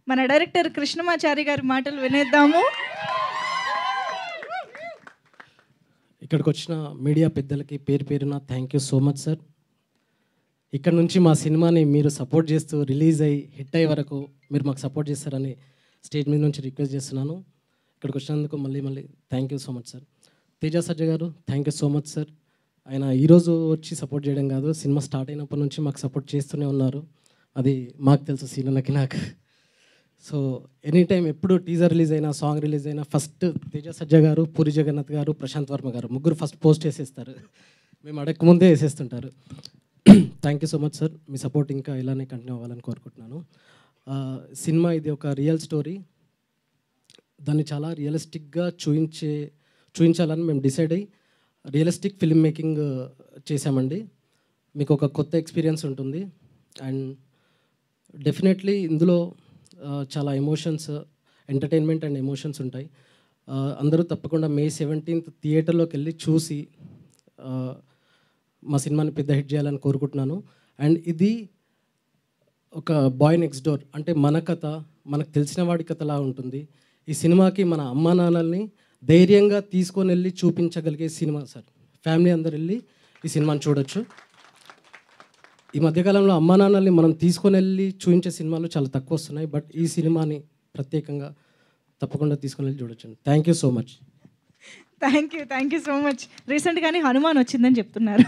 మన డైరెక్టర్ కృష్ణమాచారి గారి మాటలు వినేద్దాము. ఇక్కడికి వచ్చిన మీడియా పెద్దలకి పేరు పేరున thank you so much sir. ఇక్కడ నుంచి మా సినిమాని మీరు సపోర్ట్ చేస్తూ రిలీజ్ అయ్యి హిట్ అయ్యే వరకు మీరు మాకు సపోర్ట్ చేస్తారని స్టేజ్ మీద నుంచి రిక్వెస్ట్ చేస్తున్నాను. ఇక్కడికి వచ్చినందుకు మళ్ళీ thank you so much sir. Teja సజ్జ గారు thank you so much sir. ఆయన ఈరోజు వచ్చి సపోర్ట్ చేయడం కాదు, సినిమా స్టార్ట్ అయినప్పటి నుంచి మాకు సపోర్ట్ చేస్తూనే ఉన్నారు. అది మాకు తెలుసు, సీనన్నకి నాకు. సో ఎనీ టైం ఎప్పుడు టీజర్ రిలీజ్ అయినా, సాంగ్ రిలీజ్ అయినా ఫస్ట్ తేజ సజ్జ గారు, పూరి జగన్నాథ్ గారు, ప్రశాంత్ వర్మ గారు ముగ్గురు ఫస్ట్ పోస్ట్ వేసేస్తారు. మేము అడగకముందే వేసేస్తుంటారు. Thank you so much sir. మీ సపోర్ట్ ఇంకా ఇలానే కంటిన్యూ అవ్వాలని కోరుకుంటున్నాను. సినిమా ఇది ఒక రియల్ స్టోరీ. దాన్ని చాలా రియలిస్టిక్గా చూపించాలని మేము డిసైడ్ అయ్యి రియలిస్టిక్ ఫిల్మ్ మేకింగ్ చేశామండి. మీకు ఒక కొత్త ఎక్స్పీరియన్స్ ఉంటుంది. అండ్ డెఫినెట్లీ ఇందులో చాలా ఎమోషన్స్, ఎంటర్టైన్మెంట్ అండ్ ఎమోషన్స్ ఉంటాయి. అందరూ తప్పకుండా May 17th థియేటర్లోకి వెళ్ళి చూసి మా సినిమాని పెద్ద హిట్ చేయాలని కోరుకుంటున్నాను. అండ్ ఇది ఒక బాయ్ నెక్స్ట్ డోర్, అంటే మన కథ, మనకు తెలిసిన వాడి కథలా ఉంటుంది. ఈ సినిమాకి మన అమ్మా నాన్నల్ని ధైర్యంగా తీసుకొని వెళ్ళి చూపించగలిగే సినిమా సార్. ఫ్యామిలీ అందరు వెళ్ళి ఈ సినిమాని చూడొచ్చు. ఈ మధ్యకాలంలో అమ్మా నాన్నల్ని మనం తీసుకొని వెళ్ళి చూపించే సినిమాలు చాలా తక్కువ వస్తున్నాయి. బట్ ఈ సినిమాని ప్రత్యేకంగా తప్పకుండా తీసుకొని వెళ్ళి చూడొచ్చు. Thank you so much. Thank you so much. రీసెంట్గానే హనుమాన్ వచ్చిందని చెప్తున్నారు.